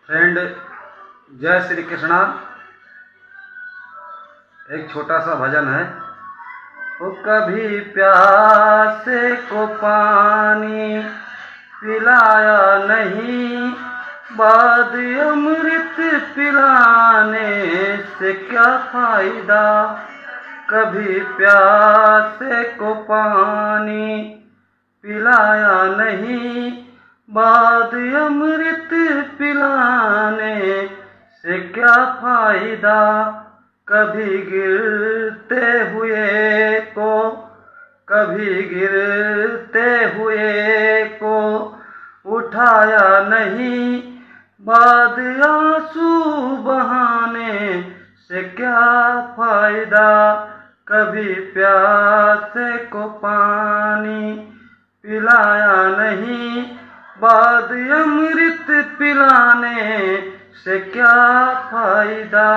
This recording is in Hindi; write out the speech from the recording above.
फ्रेंड, जय श्री कृष्णा। एक छोटा सा भजन है। वो कभी प्यासे को पानी पिलाया नहीं, बाद अमृत पिलाने से क्या फायदा। कभी प्यासे को पानी पिलाया नहीं, बाद अमृत पिलाने से क्या फायदा। कभी गिरते हुए को उठाया नहीं, बाद आंसू बहाने से क्या फायदा। कभी प्यासे को पानी पिलाया नहीं, बाद अमृत पिलाने से क्या फायदा।